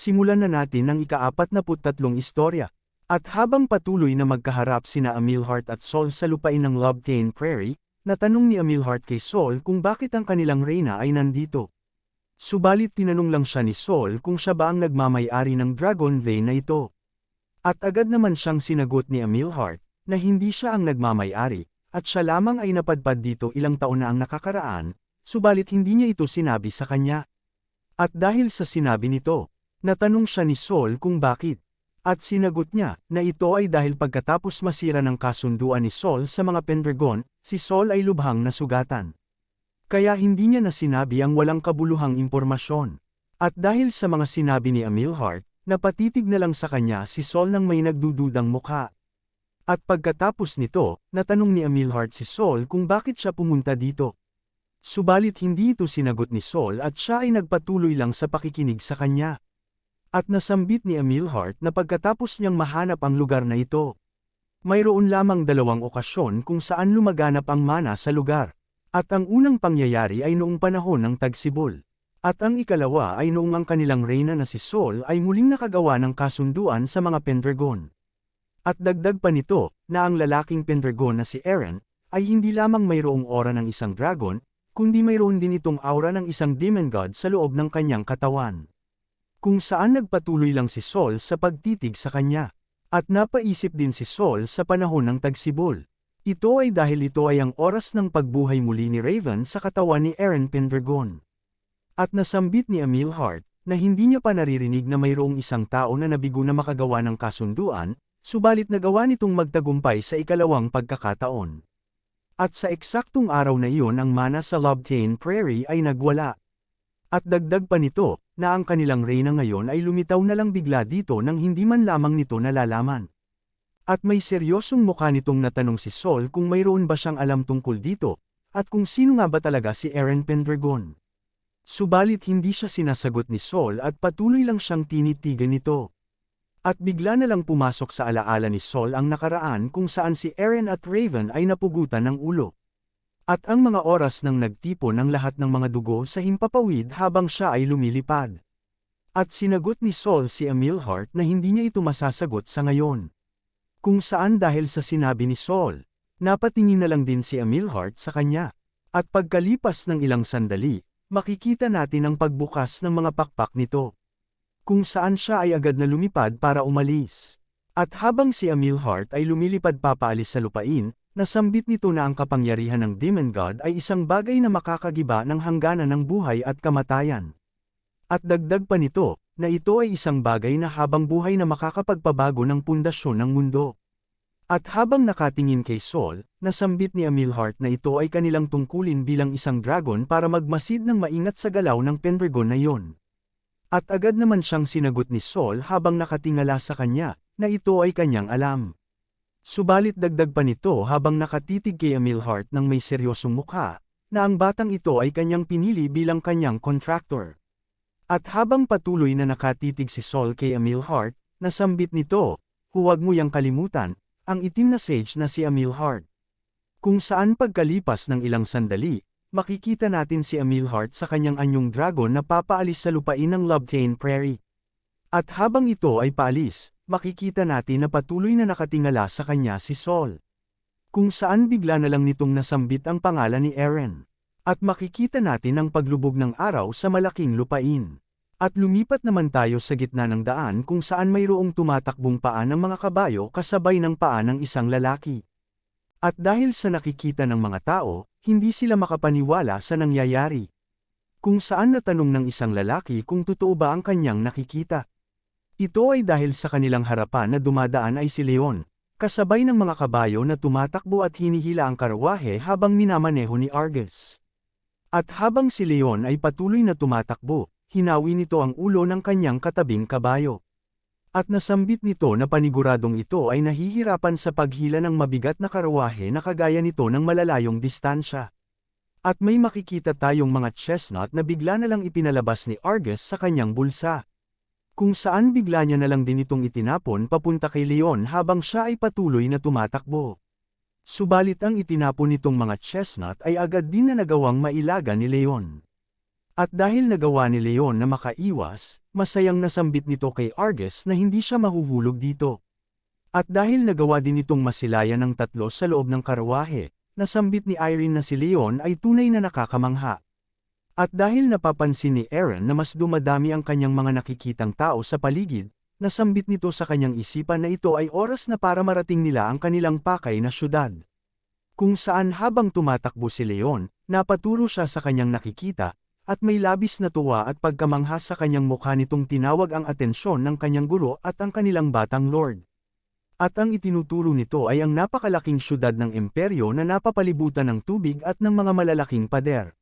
simulan na natin ang ika-43 istorya. At habang patuloy na magkaharap sina Amilheart at Saul sa lupain ng Lobtain Prairie, natanong ni Amilheart kay Saul kung bakit ang kanilang reyna ay nandito. Subalit tinanong lang siya ni Saul kung siya ba ang nagmamay-ari ng dragon vein na ito. At agad naman siyang sinagot ni Amilheart na hindi siya ang nagmamay-ari, at siya lamang ay napadpad dito ilang taon na ang nakakaraan, subalit hindi niya ito sinabi sa kanya. At dahil sa sinabi nito, natanong siya ni Saul kung bakit. At sinagot niya na ito ay dahil pagkatapos masira ng kasunduan ni Saul sa mga Pendragon, si Saul ay lubhang nasugatan. Kaya hindi niya na sinabi ang walang kabuluhang impormasyon. At dahil sa mga sinabi ni Amilheart, napatitig na lang sa kanya si Saul nang may nagdududang mukha. At pagkatapos nito, natanong ni Amilheart si Saul kung bakit siya pumunta dito. Subalit hindi ito sinagot ni Saul at siya ay nagpatuloy lang sa pakikinig sa kanya. At nasambit ni Amilheart na pagkatapos niyang mahanap ang lugar na ito. Mayroon lamang 2 okasyon kung saan lumaganap ang mana sa lugar. At ang unang pangyayari ay noong panahon ng tagsibol. At ang ikalawa ay noong ang kanilang reyna na si Saul ay muling nakagawa ng kasunduan sa mga Pendragon. At dagdag pa nito, na ang lalaking Pendragon na si Eren, ay hindi lamang mayroong aura ng isang dragon, kundi mayroon din itong aura ng isang demon god sa loob ng kanyang katawan. Kung saan nagpatuloy lang si Saul sa pagtitig sa kanya. At napaisip din si Saul sa panahon ng tagsibol. Ito ay dahil ito ay ang oras ng pagbuhay muli ni Raven sa katawan ni Eren Pendragon. At nasambit ni Amilheart, na hindi niya pa naririnig na mayroong isang tao na nabigo na makagawa ng kasunduan, subalit nagawa nitong magtagumpay sa ikalawang pagkakataon. At sa eksaktong araw na iyon ang mana sa Lobtain Prairie ay nagwala. At dagdag pa nito, na ang kanilang reyna ngayon ay lumitaw na lang bigla dito nang hindi man lamang nito nalalaman. At may seryosong mukha nitong natanong si Saul kung mayroon ba siyang alam tungkol dito, at kung sino nga ba talaga si Eren Pendragon. Subalit hindi siya sinasagot ni Saul at patuloy lang siyang tinitigan nito. At bigla na lang pumasok sa alaala ni Saul ang nakaraan kung saan si Eren at Raven ay napugutan ng ulo. At ang mga oras nang nagtipon ang lahat ng mga dugo sa himpapawid habang siya ay lumilipad. At sinagot ni Saul si Amilheart na hindi niya ito masasagot sa ngayon. Kung saan dahil sa sinabi ni Saul, napatingin na lang din si Amilheart sa kanya. At pagkalipas ng ilang sandali, makikita natin ang pagbukas ng mga pakpak nito. Kung saan siya ay agad na lumipad para umalis. At habang si Amilheart ay lumilipad papaalis sa lupain, nasambit nito na ang kapangyarihan ng Demon God ay isang bagay na makakagiba ng hangganan ng buhay at kamatayan. At dagdag pa nito, na ito ay isang bagay na habang buhay na makakapagpabago ng pundasyon ng mundo. At habang nakatingin kay Saul, nasambit ni Amilheart na ito ay kanilang tungkulin bilang isang dragon para magmasid ng maingat sa galaw ng Pendragon na iyon. At agad naman siyang sinagot ni Saul habang nakatingala sa kanya, na ito ay kanyang alam. Subalit dagdag pa nito habang nakatitig kay Amilheart ng may seryosong mukha, na ang batang ito ay kanyang pinili bilang kanyang contractor. At habang patuloy na nakatitig si Saul kay Amilheart, nasambit nito, huwag mo yang kalimutan, ang itim na sage na si Amilheart. Kung saan pagkalipas ng ilang sandali, makikita natin si Amilheart sa kanyang anyong dragon na papaalis sa lupain ng Lobtain Prairie. At habang ito ay paalis, makikita natin na patuloy na nakatingala sa kanya si Saul. Kung saan bigla na lang nitong nasambit ang pangalan ni Eren. At makikita natin ang paglubog ng araw sa malaking lupain. At lumipat naman tayo sa gitna ng daan kung saan mayroong tumatakbong paa ng mga kabayo kasabay ng paa ng isang lalaki. At dahil sa nakikita ng mga tao, hindi sila makapaniwala sa nangyayari. Kung saan natanong ng isang lalaki kung totoo ba ang kanyang nakikita. Ito ay dahil sa kanilang harapan na dumadaan ay si Leon, kasabay ng mga kabayo na tumatakbo at hinihila ang karawahe habang minamaneho ni Argus. At habang si Leon ay patuloy na tumatakbo, hinawi nito ang ulo ng kanyang katabing kabayo. At nasambit nito na paniguradong ito ay nahihirapan sa paghila ng mabigat na karawahe na kagaya nito ng malalayong distansya. At may makikita tayong mga chestnut na bigla na lang ipinalabas ni Argus sa kanyang bulsa. Kung saan bigla niya na lang din itong itinapon papunta kay Leon habang siya ay patuloy na tumatakbo. Subalit ang itinapon nitong mga chestnut ay agad din na nagawang mailaga ni Leon. At dahil nagawa ni Leon na makaiwas, masayang nasambit nito kay Argus na hindi siya mahuhulog dito. At dahil nagawa din itong masilayan ng tatlo sa loob ng karwahe, nasambit ni Irene na si Leon ay tunay na nakakamangha. At dahil napapansin ni Aaron na mas dumadami ang kanyang mga nakikitang tao sa paligid, nasambit nito sa kanyang isipan na ito ay oras na para marating nila ang kanilang pakay na syudad. Kung saan habang tumatakbo si Leon, napaturo siya sa kanyang nakikita, at may labis na tuwa at pagkamangha sa kanyang mukha nitong tinawag ang atensyon ng kanyang guro at ang kanilang batang lord. At ang itinuturo nito ay ang napakalaking syudad ng imperyo na napapalibutan ng tubig at ng mga malalaking pader.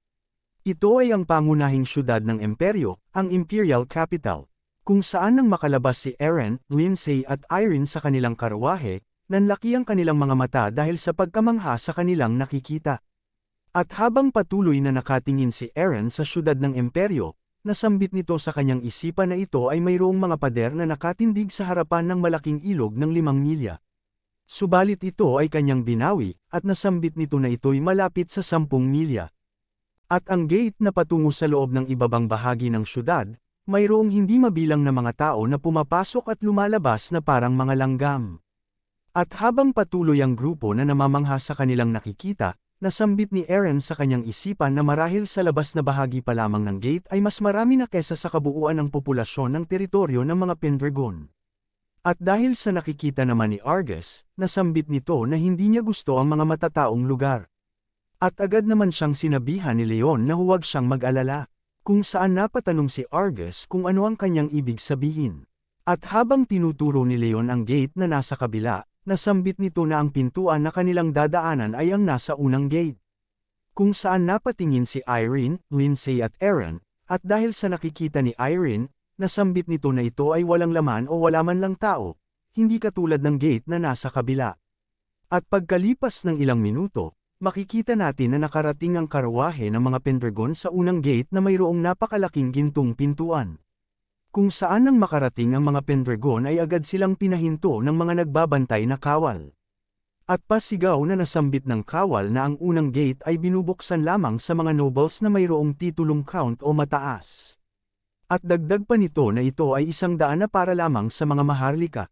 Ito ay ang pangunahing syudad ng imperyo, ang Imperial Capital, kung saan nang makalabas si Aaron, Lindsay at Irene sa kanilang karwahe, nanlaki ang kanilang mga mata dahil sa pagkamangha sa kanilang nakikita. At habang patuloy na nakatingin si Aaron sa syudad ng imperyo, nasambit nito sa kanyang isipan na ito ay mayroong mga pader na nakatindig sa harapan ng malaking ilog ng 5 milya. Subalit ito ay kanyang binawi, at nasambit nito na ito'y malapit sa 10 milya. At ang gate na patungo sa loob ng ibabang bahagi ng syudad, mayroong hindi mabilang na mga tao na pumapasok at lumalabas na parang mga langgam. At habang patuloy ang grupo na namamangha sa kanilang nakikita, nasambit ni Aaron sa kanyang isipan na marahil sa labas na bahagi pa lamang ng gate ay mas marami na kesa sa kabuuan ng populasyon ng teritoryo ng mga Pendragon. At dahil sa nakikita naman ni Argus, nasambit nito na hindi niya gusto ang mga matataong lugar. At agad naman siyang sinabihan ni Leon na huwag siyang mag-alala, kung saan napatanong si Argus kung ano ang kanyang ibig sabihin. At habang tinuturo ni Leon ang gate na nasa kabila, nasambit nito na ang pintuan na kanilang dadaanan ay ang nasa unang gate. Kung saan napatingin si Irene, Lindsay at Aaron, at dahil sa nakikita ni Irene, nasambit nito na ito ay walang laman o wala man lang tao, hindi katulad ng gate na nasa kabila. At pagkalipas ng ilang minuto, makikita natin na nakarating ang karwahe ng mga Pendragon sa unang gate na mayroong napakalaking gintong pintuan. Kung saan nang makarating ang mga Pendragon ay agad silang pinahinto ng mga nagbabantay na kawal. At pasigaw na nasambit ng kawal na ang unang gate ay binubuksan lamang sa mga nobles na mayroong titulong count o mataas. At dagdag pa nito na ito ay 100 na para lamang sa mga maharlika.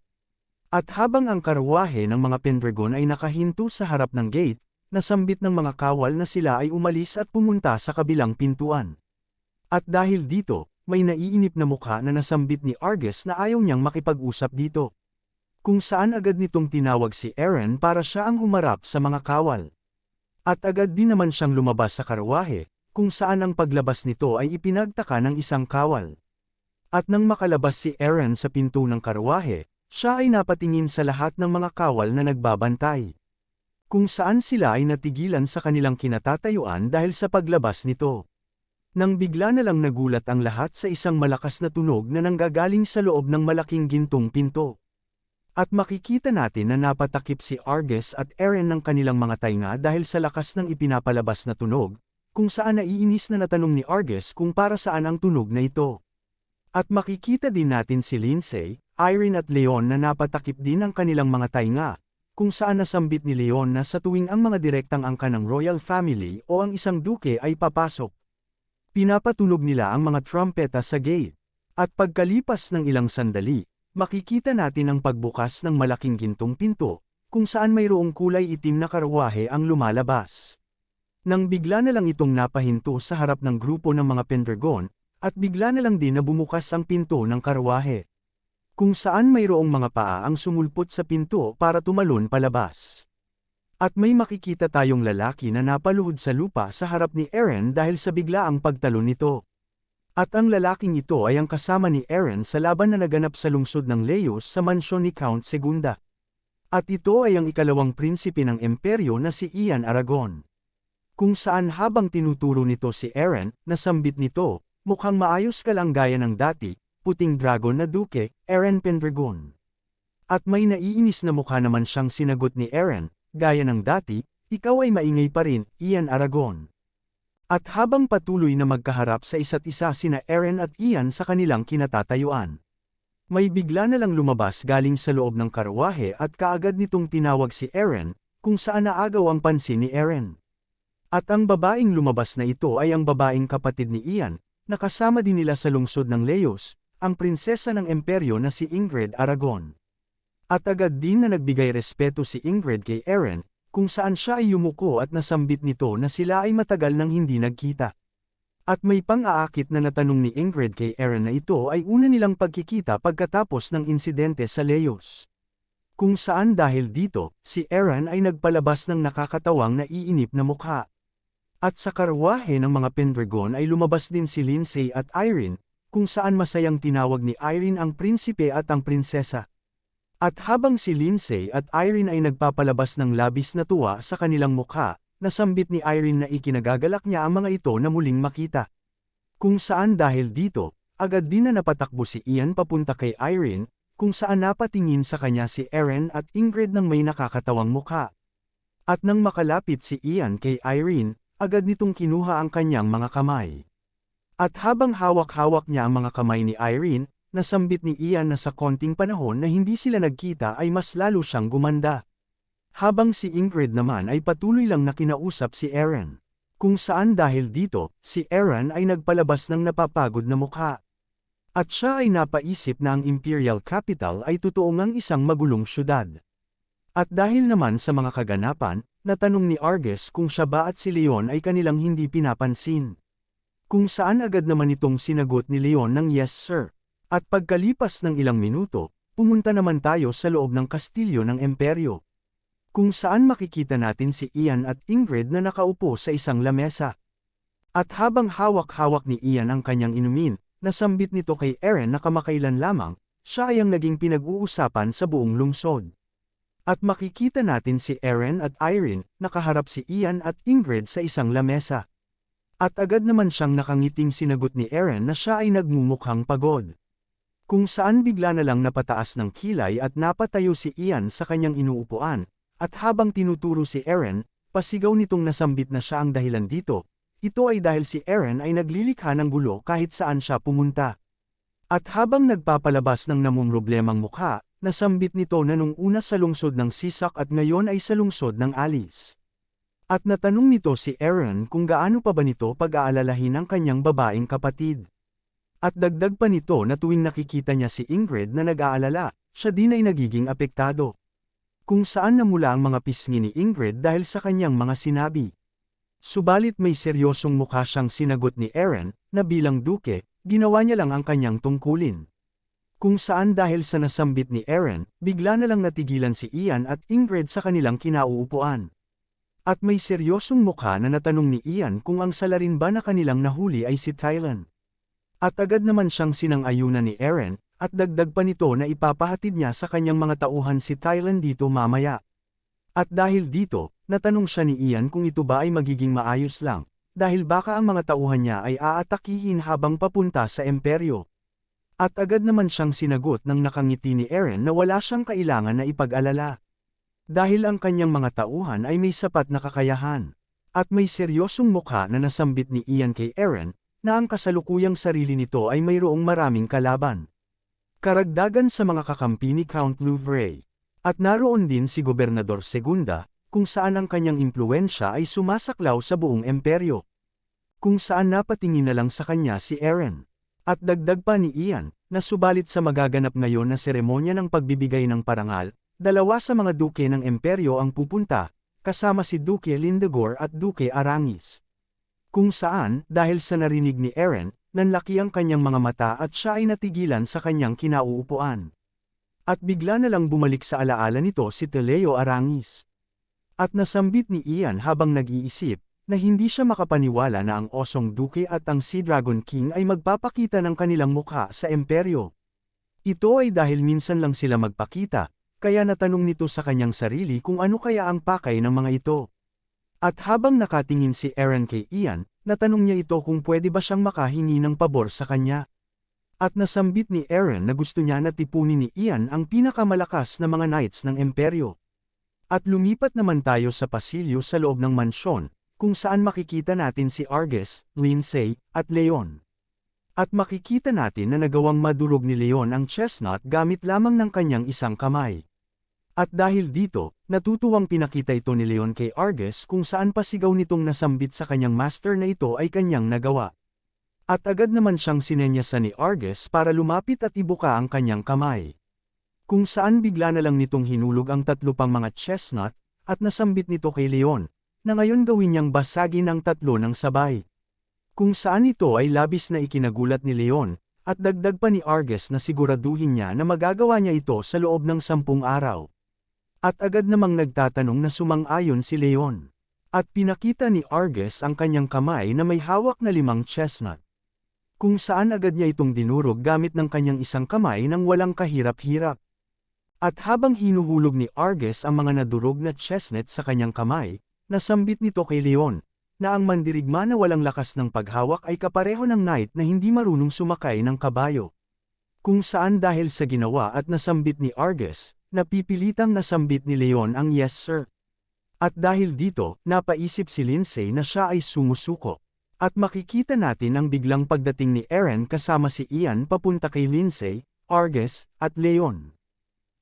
At habang ang karwahe ng mga Pendragon ay nakahinto sa harap ng gate, nasambit ng mga kawal na sila ay umalis at pumunta sa kabilang pintuan. At dahil dito, may naiinip na mukha na nasambit ni Argus na ayaw niyang makipag-usap dito. Kung saan agad nitong tinawag si Aaron para siya ang humarap sa mga kawal. At agad din naman siyang lumabas sa karwahe, kung saan ang paglabas nito ay ipinagtaka ng isang kawal. At nang makalabas si Aaron sa pinto ng karwahe, siya ay napatingin sa lahat ng mga kawal na nagbabantay. Kung saan sila ay natigilan sa kanilang kinatatayuan dahil sa paglabas nito. Nang bigla na lang nagulat ang lahat sa isang malakas na tunog na nanggagaling sa loob ng malaking gintong pinto. At makikita natin na napatakip si Argus at Aaron ng kanilang mga tainga dahil sa lakas ng ipinapalabas na tunog, kung saan naiinis na natanong ni Argus kung para saan ang tunog na ito. At makikita din natin si Lindsay, Irene at Leon na napatakip din ang kanilang mga tainga, kung saan nasambit ni Leon na sa tuwing ang mga direktang angka ng royal family o ang isang duke ay papasok, pinapatunog nila ang mga trumpeta sa gate. At pagkalipas ng ilang sandali, makikita natin ang pagbukas ng malaking gintong pinto, kung saan mayroong kulay itim na karwahe ang lumalabas. Nang bigla na lang itong napahinto sa harap ng grupo ng mga Pendragon, at bigla na lang din na bumukas ang pinto ng karwahe. Kung saan mayroong mga paa ang sumulpot sa pinto para tumalon palabas. At may makikita tayong lalaki na napaluhod sa lupa sa harap ni Aaron dahil sa biglaang pagtalon nito. At ang lalaking ito ay ang kasama ni Aaron sa laban na naganap sa lungsod ng Leos sa mansyon ni Count Segunda. At ito ay ang ikalawang prinsipe ng imperyo na si Ian Aragon. Kung saan habang tinuturo nito si Aaron, nasambit nito, mukhang maayos ka lang gaya ng dati, puting dragon na duke, Aaron Pendragon. At may naiinis na mukha naman siyang sinagot ni Aaron, gaya ng dati, ikaw ay maingay pa rin, Ian Aragon. At habang patuloy na magkaharap sa isa't isa sina Aaron at Ian sa kanilang kinatatayuan. May bigla na lang lumabas galing sa loob ng karwahe at kaagad nitong tinawag si Aaron, kung saan naagaw ang pansin ni Aaron. At ang babaeng lumabas na ito ay ang babaeng kapatid ni Ian, nakasama din nila sa lungsod ng Leos, ang prinsesa ng imperyo na si Ingrid Aragon. At agad din na nagbigay respeto si Ingrid kay Eren, kung saan siya ay yumuko at nasambit nito na sila ay matagal nang hindi nagkita. At may pang-aakit na natanong ni Ingrid kay Eren na ito ay una nilang pagkikita pagkatapos ng insidente sa Leos. Kung saan dahil dito, si Eren ay nagpalabas ng nakakatawang naiinip na mukha. At sa karwahe ng mga Pendragon ay lumabas din si Lindsay at Irene, kung saan masayang tinawag ni Irene ang prinsipe at ang prinsesa. At habang si Lindsay at Irene ay nagpapalabas ng labis na tuwa sa kanilang mukha, nasambit ni Irene na ikinagagalak niya ang mga ito na muling makita. Kung saan dahil dito, agad din na napatakbo si Ian papunta kay Irene, kung saan napatingin sa kanya si Eren at Ingrid ng may nakakatawang mukha. At nang makalapit si Ian kay Irene, agad nitong kinuha ang kanyang mga kamay. At habang hawak-hawak niya ang mga kamay ni Irene, nasambit ni Ian na sa konting panahon na hindi sila nagkita ay mas lalo siyang gumanda. Habang si Ingrid naman ay patuloy lang na kinausap si Eren. Kung saan dahil dito, si Eren ay nagpalabas ng napapagod na mukha. At siya ay napaisip na ang Imperial Capital ay totoo ngang isang magulong syudad. At dahil naman sa mga kaganapan, natanong ni Argus kung siya ba at si Leon ay kanilang hindi pinapansin. Kung saan agad naman itong sinagot ni Leon ng yes sir. At pagkalipas ng ilang minuto, pumunta naman tayo sa loob ng kastilyo ng Imperyo. Kung saan makikita natin si Ian at Ingrid na nakaupo sa isang lamesa. At habang hawak-hawak ni Ian ang kanyang inumin, nasambit nito kay Eren na kamakailan lamang, siya ay ang naging pinag-uusapan sa buong lungsod. At makikita natin si Eren at Irene, nakaharap si Ian at Ingrid sa isang lamesa. At agad naman siyang nakangiting sinagot ni Eren na siya ay nagmumukhang pagod. Kung saan bigla na lang napataas ng kilay at napatayo si Ian sa kanyang inuupuan, at habang tinuturo si Eren, pasigaw nitong nasambit na siya ang dahilan dito. Ito ay dahil si Eren ay naglilikha ng gulo kahit saan siya pumunta. At habang nagpapalabas ng namumroblemang mukha, nasambit nito na nung una sa lungsod ng Sisak at ngayon ay sa lungsod ng Alice. At natanong nito si Eren kung gaano pa ba nito pag-aalalahin ang kanyang babaeng kapatid. At dagdag pa nito na tuwing nakikita niya si Ingrid na nag-aalala, siya din ay nagiging apektado. Kung saan namula ang mga pisngi ni Ingrid dahil sa kanyang mga sinabi. Subalit may seryosong mukha siyang sinagot ni Eren, na bilang duke, ginawa niya lang ang kanyang tungkulin. Kung saan dahil sa nasambit ni Eren, bigla na lang natigilan si Ian at Ingrid sa kanilang kinauupuan. At may seryosong mukha na natanong ni Ian kung ang salarin ba na kanilang nahuli ay si Tylan. At agad naman siyang sinang-ayunan ni Eren, at dagdag pa nito na ipapahatid niya sa kanyang mga tauhan si Tylan dito mamaya. At dahil dito, natanong siya ni Ian kung ito ba ay magiging maayos lang, dahil baka ang mga tauhan niya ay aatakihin habang papunta sa Imperyo. At agad naman siyang sinagot ng nakangiti ni Eren na wala siyang kailangan na ipag-alala. Dahil ang kanyang mga tauhan ay may sapat na kakayahan. At may seryosong mukha na nasambit ni Ian kay Eren, na ang kasalukuyang sarili nito ay mayroong maraming kalaban. Karagdagan sa mga kakampi ni Count Louvre. At naroon din si Gobernador Segunda, kung saan ang kanyang impluensya ay sumasaklaw sa buong imperyo. Kung saan napatingin na lang sa kanya si Eren. At dagdag pa ni Ian, na subalit sa magaganap ngayon na seremonya ng pagbibigay ng parangal, dalawa sa mga duke ng imperyo ang pupunta, kasama si Duke Lindegor at Duke Arangis. Kung saan, dahil sa narinig ni Eren, nanlaki ang kanyang mga mata at siya ay natigilan sa kanyang kinauupuan. At bigla na lang bumalik sa alaala nito si Teleo Arangis. At nasambit ni Ian habang nag-iisip, na hindi siya makapaniwala na ang Osong Duke at ang Sea Dragon King ay magpapakita ng kanilang mukha sa imperyo. Ito ay dahil minsan lang sila magpakita, kaya natanong nito sa kanyang sarili kung ano kaya ang pakay ng mga ito. At habang nakatingin si Eren kay Ian, natanong niya ito kung pwede ba siyang makahingi ng pabor sa kanya. At nasambit ni Eren na gusto niya na tipunin ni Ian ang pinakamalakas na mga knights ng imperyo. At lumipat naman tayo sa pasilyo sa loob ng mansyon, kung saan makikita natin si Argus, Lindsay, at Leon. At makikita natin na nagawang madurog ni Leon ang chestnut gamit lamang ng kanyang isang kamay. At dahil dito, natutuwang pinakita ito ni Leon kay Argus kung saan pasigaw nitong nasambit sa kanyang master na ito ay kanyang nagawa. At agad naman siyang sinenyasan ni Argus para lumapit at ibuka ang kanyang kamay. Kung saan bigla na lang nitong hinulog ang tatlo pang mga chestnut, at nasambit nito kay Leon, na ngayon gawin niyang basagin ang tatlo ng sabay. Kung saan ito ay labis na ikinagulat ni Leon, at dagdag pa ni Argus na siguraduhin niya na magagawa niya ito sa loob ng 10 araw. At agad namang nagtatanong na sumang-ayon si Leon. At pinakita ni Argus ang kanyang kamay na may hawak na 5 chestnut. Kung saan agad niya itong dinurog gamit ng kanyang isang kamay nang walang kahirap-hirap. At habang hinuhulog ni Argus ang mga nadurog na chestnut sa kanyang kamay, nasambit nito kay Leon, na ang mandirigma na walang lakas ng paghawak ay kapareho ng knight na hindi marunong sumakay ng kabayo. Kung saan dahil sa ginawa at nasambit ni Argus, napipilitang nasambit ni Leon ang yes sir. At dahil dito, napaisip si Lindsay na siya ay sumusuko. At makikita natin ang biglang pagdating ni Eren kasama si Ian papunta kay Lindsay, Argus, at Leon.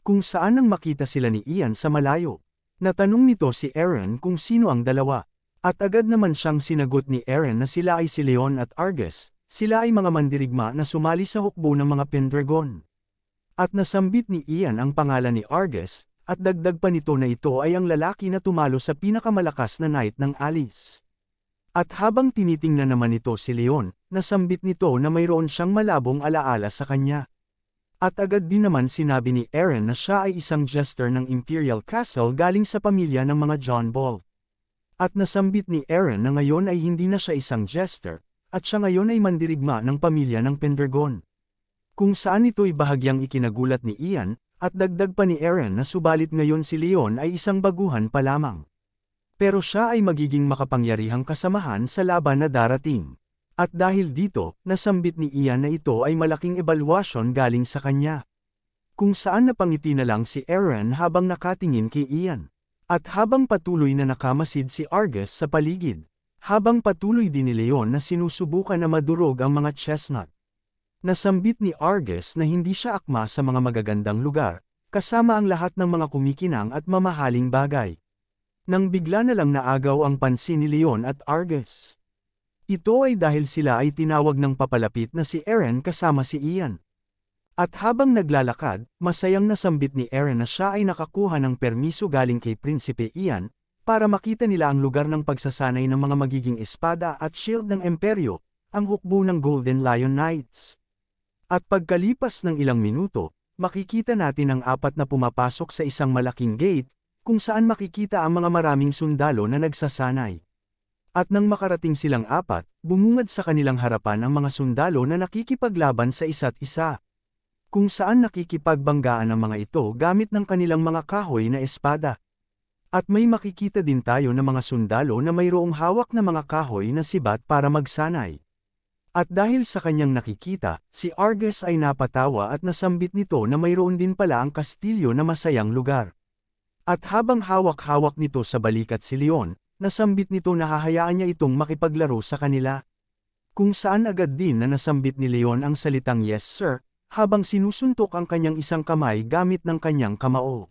Kung saan nang makita sila ni Ian sa malayo. Natanong nito si Eren kung sino ang dalawa. At agad naman siyang sinagot ni Eren na sila ay si Leon at Argus, sila ay mga mandirigma na sumali sa hukbo ng mga Pendragon. At nasambit ni Ian ang pangalan ni Argus, at dagdag pa nito na ito ay ang lalaki na tumalo sa pinakamalakas na knight ng Alice. At habang tinitingnan naman ito si Leon, nasambit nito na mayroon siyang malabong alaala sa kanya. At agad din naman sinabi ni Eren na siya ay isang jester ng Imperial Castle galing sa pamilya ng mga John Ball. At nasambit ni Eren na ngayon ay hindi na siya isang jester, at siya ngayon ay mandirigma ng pamilya ng Pendragon. Kung saan ito'y bahagyang ikinagulat ni Ian, at dagdag pa ni Eren na subalit ngayon si Leon ay isang baguhan pa lamang. Pero siya ay magiging makapangyarihang kasamahan sa laban na darating. At dahil dito, nasambit ni Ian na ito ay malaking ebalwasyon galing sa kanya. Kung saan napangiti na lang si Eren habang nakatingin kay Ian. At habang patuloy na nakamasid si Argus sa paligid. Habang patuloy din ni Leon na sinusubukan na madurog ang mga chestnut. Nasambit ni Argus na hindi siya akma sa mga magagandang lugar, kasama ang lahat ng mga kumikinang at mamahaling bagay. Nang bigla na lang naagaw ang pansin ni Leon at Argus. Ito ay dahil sila ay tinawag ng papalapit na si Eren kasama si Ian. At habang naglalakad, masayang nasambit ni Eren na siya ay nakakuha ng permiso galing kay Prinsipe Ian, para makita nila ang lugar ng pagsasanay ng mga magiging espada at shield ng Imperyo, ang hukbo ng Golden Lion Knights. At pagkalipas ng ilang minuto, makikita natin ang 4 na pumapasok sa isang malaking gate, kung saan makikita ang mga maraming sundalo na nagsasanay. At nang makarating silang 4, bumungad sa kanilang harapan ang mga sundalo na nakikipaglaban sa isa't isa. Kung saan nakikipagbanggaan ang mga ito gamit ng kanilang mga kahoy na espada. At may makikita din tayo na mga sundalo na mayroong hawak na mga kahoy na sibat para magsanay. At dahil sa kanyang nakikita, si Argus ay napatawa at nasambit nito na mayroon din pala ang kastilyo na masayang lugar. At habang hawak-hawak nito sa balikat si Leon, nasambit nito na hahayaan niya itong makipaglaro sa kanila. Kung saan agad din na nasambit ni Leon ang salitang yes sir, habang sinusuntok ang kanyang isang kamay gamit ng kanyang kamao.